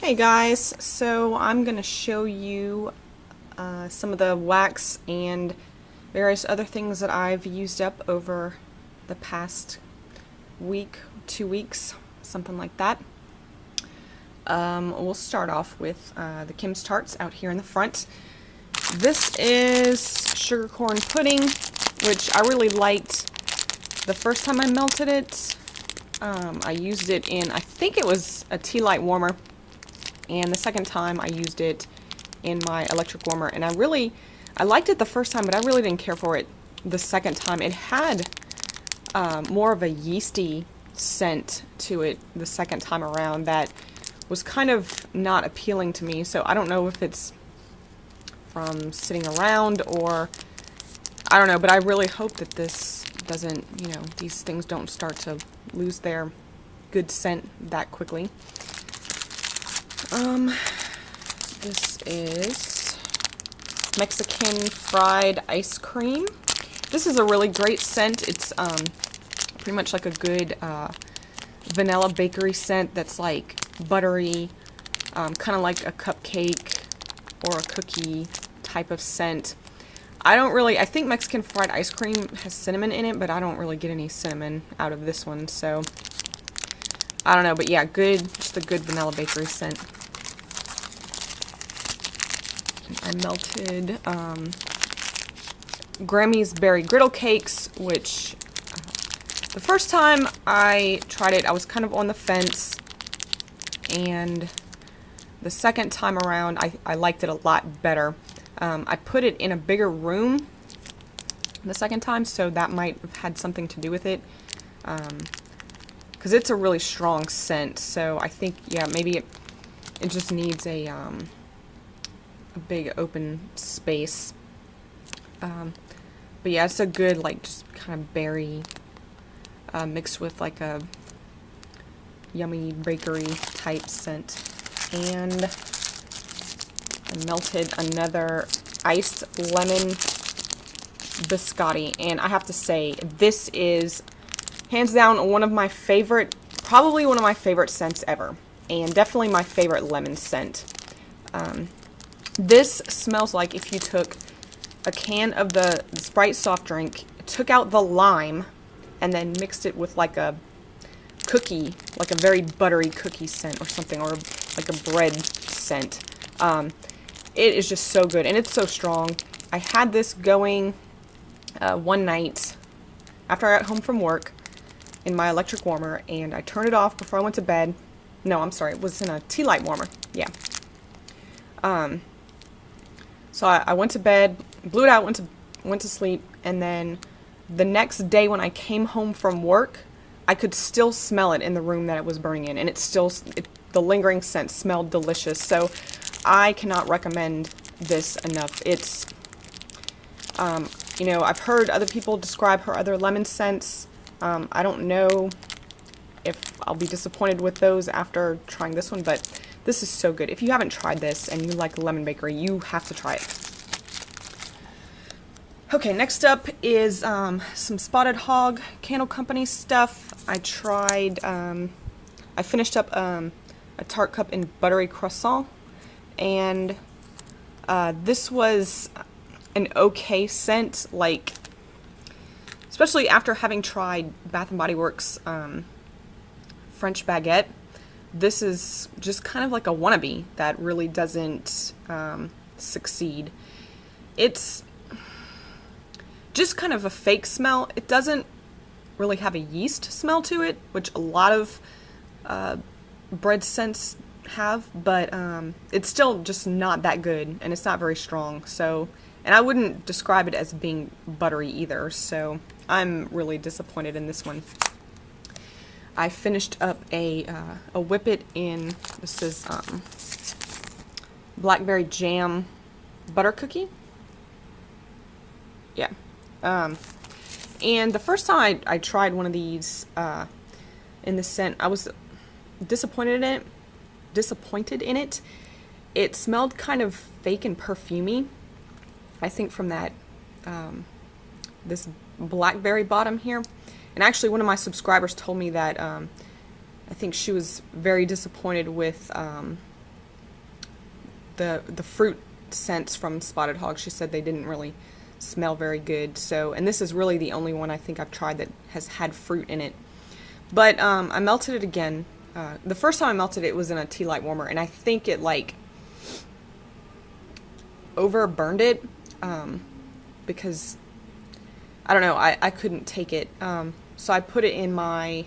Hey guys, so I'm going to show you some of the wax and various other things that I've used up over the past week, 2 weeks, something like that. We'll start off with the Kim's Tarts out here in the front. This is sugar corn pudding, which I really liked the first time I melted it. I used it in, I think it was a tea light warmer. And the second time I used it in my electric warmer, and I liked it the first time, but I really didn't care for it the second time. It had more of a yeasty scent to it the second time around that was kind of not appealing to me. So I don't know if it's from sitting around or I don't know, but I really hope that this doesn't, these things don't start to lose their good scent that quickly. This is Mexican fried ice cream. This is a really great scent. It's pretty much like a good vanilla bakery scent that's like buttery, kind of like a cupcake or a cookie type of scent. I think Mexican fried ice cream has cinnamon in it, but I don't really get any cinnamon out of this one, so I don't know, but yeah, just a good vanilla bakery scent. I melted Grammy's Berry Griddle Cakes, which the first time I tried it, I was kind of on the fence, and the second time around, I liked it a lot better. I put it in a bigger room the second time, so that might have had something to do with it, because it's a really strong scent, so I think, yeah, maybe it just needs a big open space. But yeah, it's a good, like, just kind of berry mixed with like a yummy bakery type scent. And I melted another iced lemon biscotti, and I have to say, this is hands down probably one of my favorite scents ever, and definitely my favorite lemon scent. This smells like if you took a can of the Sprite soft drink, took out the lime, and then mixed it with like a cookie, like a very buttery cookie scent or something, or like a bread scent. It is just so good, and it's so strong. I had this going one night after I got home from work in my electric warmer, and I turned it off before I went to bed. No, I'm sorry, it was in a tea light warmer. Yeah. So I went to bed, blew it out, went to sleep, and then the next day when I came home from work, I could still smell it in the room that it was burning in, and the lingering scent smelled delicious. So I cannot recommend this enough. It's, I've heard other people describe her other lemon scents. I don't know if I'll be disappointed with those after trying this one, but this is so good. If you haven't tried this and you like lemon bakery, you have to try it. Okay, next up is some Spotted Hog Candle Company stuff. I finished up a tart cup in buttery croissant, and this was an okay scent, like, especially after having tried Bath & Body Works French Baguette. This is just kind of like a wannabe that really doesn't succeed. It's just kind of a fake smell. It doesn't really have a yeast smell to it, which a lot of bread scents have, but it's still just not that good, and it's not very strong. So, and I wouldn't describe it as being buttery either, so I'm really disappointed in this one. I finished up a Whippet in, this is blackberry jam butter cookie. Yeah. And the first time I tried one of these in the scent, I was disappointed in it. It smelled kind of fake and perfumey. I think from that this blackberry bottom here. And actually, one of my subscribers told me that I think she was very disappointed with the fruit scents from Spotted Hog. She said they didn't really smell very good. So, and this is really the only one I think I've tried that has had fruit in it. But I melted it again. The first time I melted it was in a tea light warmer, and I think it like over-burned it because I don't know, I couldn't take it. So I put it in my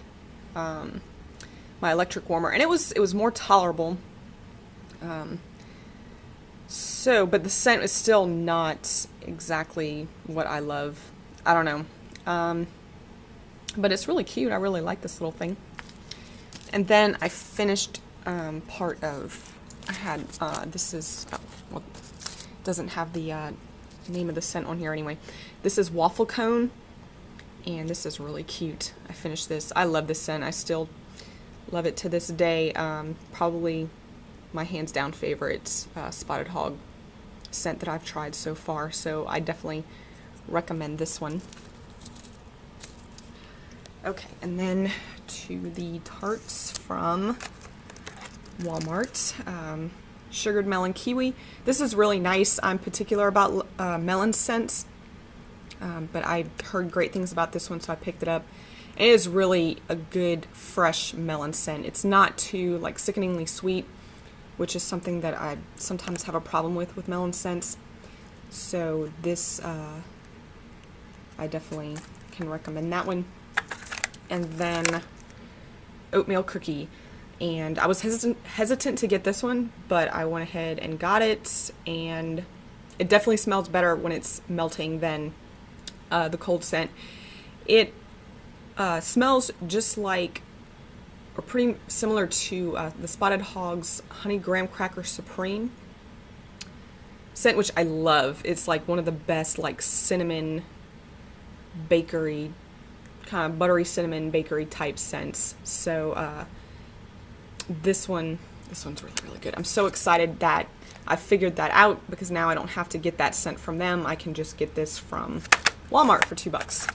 my electric warmer, and it was more tolerable. But the scent is still not exactly what I love. I don't know. But it's really cute. I really like this little thing. And then I finished part of, I had, this is, well, it doesn't have the name of the scent on here anyway. This is Waffle Cone, and this is really cute. I finished this. I love this scent. I still love it to this day. Probably my hands down favorite Spotted Hog scent that I've tried so far, so I definitely recommend this one. Okay, and then to the tarts from Walmart. Sugared melon kiwi. This is really nice. I'm particular about melon scents, but I heard great things about this one, so I picked it up. It is really a good fresh melon scent. It's not too like sickeningly sweet, which is something that I sometimes have a problem with melon scents. So this, I definitely can recommend that one. And then oatmeal cookie. And I was hesitant to get this one, but I went ahead and got it, and it definitely smells better when it's melting than the cold scent. It smells just like, or pretty similar to the Spotted Hog's Honey Graham Cracker Supreme scent, which I love. It's like one of the best like cinnamon bakery, kind of buttery cinnamon bakery type scents. So this one's really good. I'm so excited that I figured that out, because now I don't have to get that scent from them. I can just get this from Walmart for $2.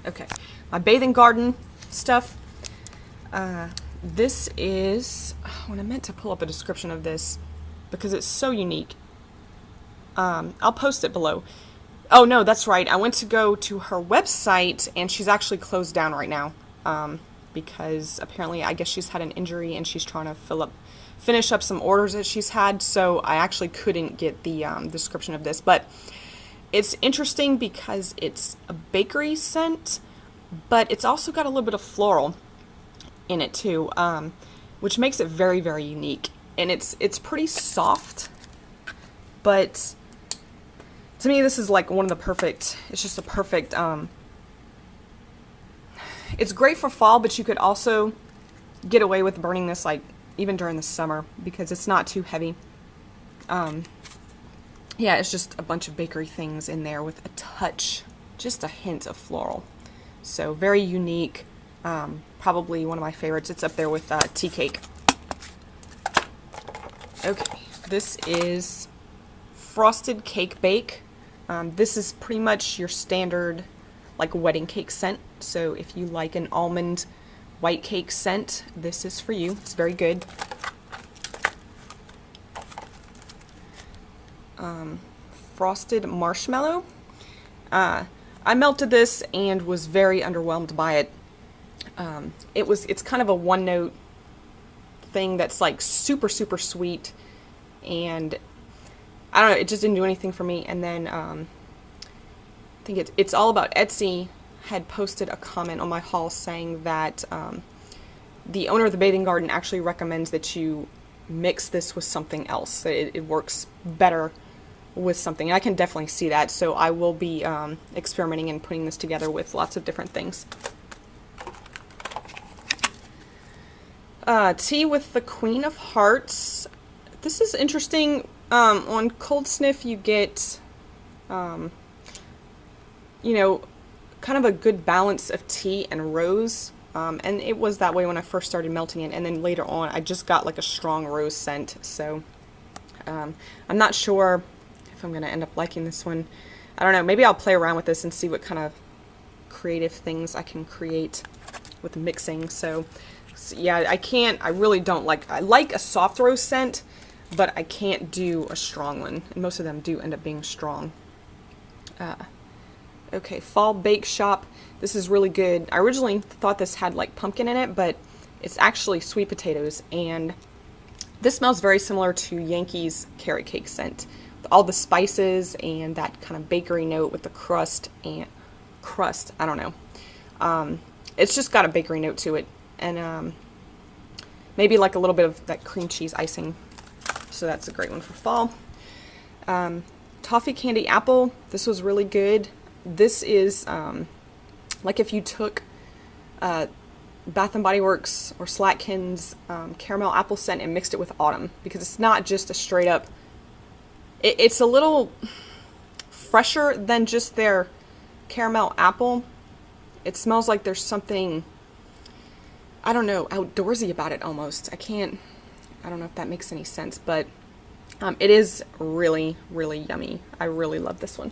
Okay, my bathing garden stuff. This is, when I meant to pull up a description of this because it's so unique. I'll post it below. Oh no, that's right. I went to go to her website, and she's actually closed down right now. Because apparently, I guess she's had an injury and she's trying to finish up some orders that she's had. So I actually couldn't get the description of this, but it's interesting because it's a bakery scent, but it's also got a little bit of floral in it too, which makes it very, very unique. And it's pretty soft, but to me, this is like one of the perfect. It's just a perfect. It's great for fall, but you could also get away with burning this like even during the summer because it's not too heavy. Yeah, it's just a bunch of bakery things in there with a touch, just a hint of floral. So very unique. Probably one of my favorites. It's up there with tea cake. Okay, this is Frosted Cake Bake. This is pretty much your standard like wedding cake scent. So if you like an almond white cake scent, this is for you. It's very good. Frosted marshmallow. I melted this and was very underwhelmed by it. It's kind of a one note thing that's like super, super sweet, and I don't know, it just didn't do anything for me. And then I think it's all about Etsy had posted a comment on my haul saying that the owner of the bathing garden actually recommends that you mix this with something else. That it works better with something. And I can definitely see that. So I will be experimenting and putting this together with lots of different things. Tea with the Queen of Hearts. This is interesting. On Cold Sniff, you get, kind of a good balance of tea and rose. And it was that way when I first started melting it. And then later on, I just got like a strong rose scent. So I'm not sure if I'm going to end up liking this one. I don't know. Maybe I'll play around with this and see what kind of creative things I can create with mixing. So yeah, I really don't like, I like a soft rose scent, but I can't do a strong one, and most of them do end up being strong. Okay, Fall Bake Shop. This is really good. I originally thought this had like pumpkin in it, but it's actually sweet potatoes, and this smells very similar to Yankee's carrot cake scent. With all the spices and that kind of bakery note with the crust, I don't know. It's just got a bakery note to it, and maybe like a little bit of that cream cheese icing. So that's a great one for fall. Toffee Candy Apple. This was really good. This is like if you took Bath & Body Works or Slatkin's caramel apple scent and mixed it with autumn, because it's not just a straight up, it's a little fresher than just their caramel apple. It smells like there's something, I don't know, outdoorsy about it almost. I don't know if that makes any sense, but it is really, really yummy. I really love this one.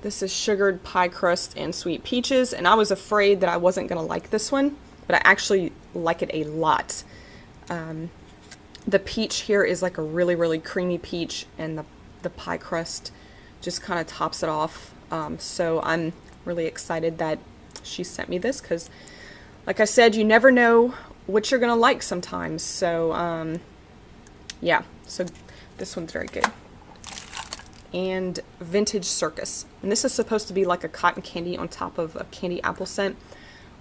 This is Sugared Pie Crust and Sweet Peaches, and I was afraid that I wasn't going to like this one, but I actually like it a lot. The peach here is like a really, really creamy peach, and the pie crust just kind of tops it off. So I'm really excited that she sent me this, because like I said, you never know what you're going to like sometimes. So yeah, so this one's very good. And Vintage Circus. And this is supposed to be like a cotton candy on top of a candy apple scent.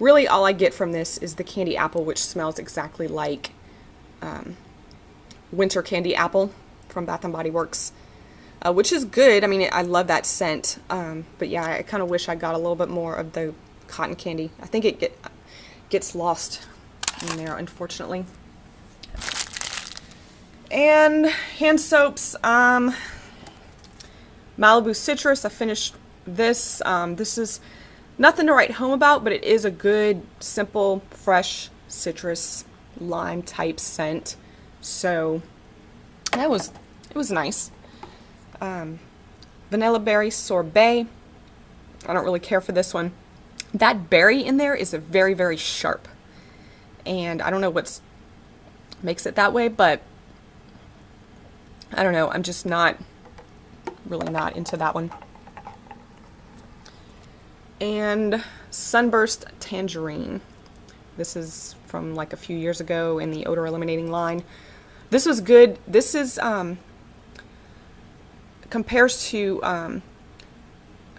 Really all I get from this is the candy apple, which smells exactly like winter candy apple from Bath & Body Works, which is good. I mean, I love that scent, but yeah, I kind of wish I got a little bit more of the cotton candy. I think it gets lost in there, unfortunately. And hand soaps. Malibu Citrus, I finished this. This is nothing to write home about, but it is a good, simple, fresh citrus lime type scent. So it was nice. Vanilla Berry Sorbet. I don't really care for this one. That berry in there is a very, very sharp. And I don't know what makes it that way, but I don't know. I'm just really not into that one. And Sunburst Tangerine. This is from like a few years ago in the odor eliminating line. This was good. This is compares to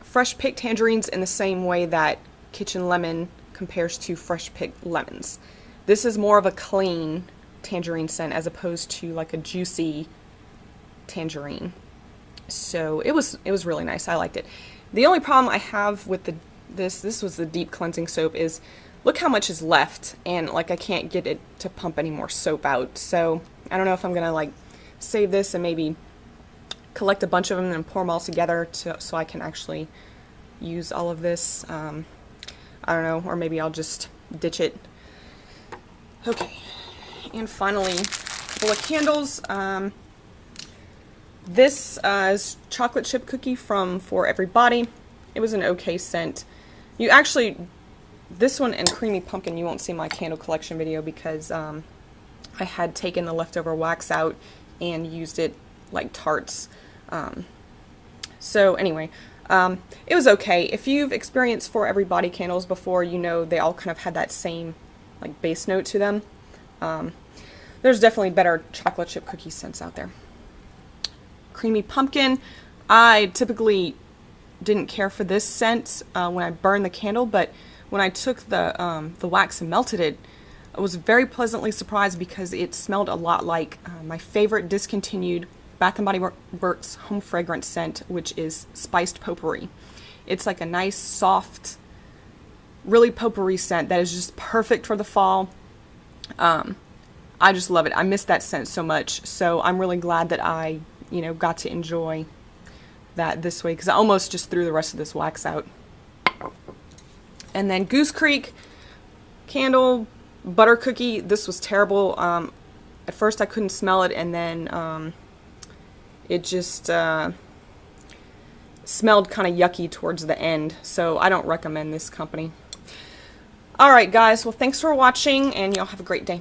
fresh picked tangerines in the same way that Kitchen Lemon compares to fresh picked lemons. This is more of a clean tangerine scent as opposed to like a juicy tangerine. So it was really nice. I liked it. The only problem I have with this was the deep cleansing soap, is look how much is left, and like I can't get it to pump any more soap out. So I don't know if I'm gonna like save this and maybe collect a bunch of them and pour them all together so I can actually use all of this. I don't know, or maybe I'll just ditch it. Okay, and finally, a couple of candles. This is chocolate chip cookie from For Everybody. It was an okay scent. You actually, this one and creamy pumpkin, you won't see my candle collection video because I had taken the leftover wax out and used it like tarts. So anyway, it was okay. If you've experienced For Everybody candles before, you know they all kind of had that same like base note to them. There's definitely better chocolate chip cookie scents out there. Creamy pumpkin. I typically didn't care for this scent when I burned the candle, but when I took the wax and melted it, I was very pleasantly surprised because it smelled a lot like my favorite discontinued Bath & Body Works home fragrance scent, which is Spiced Potpourri. It's like a nice, soft, really potpourri scent that is just perfect for the fall. I just love it. I miss that scent so much, so I'm really glad that I got to enjoy that this way, because I almost just threw the rest of this wax out. And then Goose Creek candle butter cookie. This was terrible. At first I couldn't smell it, and then it just smelled kind of yucky towards the end, so I don't recommend this company. Alright guys, well thanks for watching, and y'all have a great day.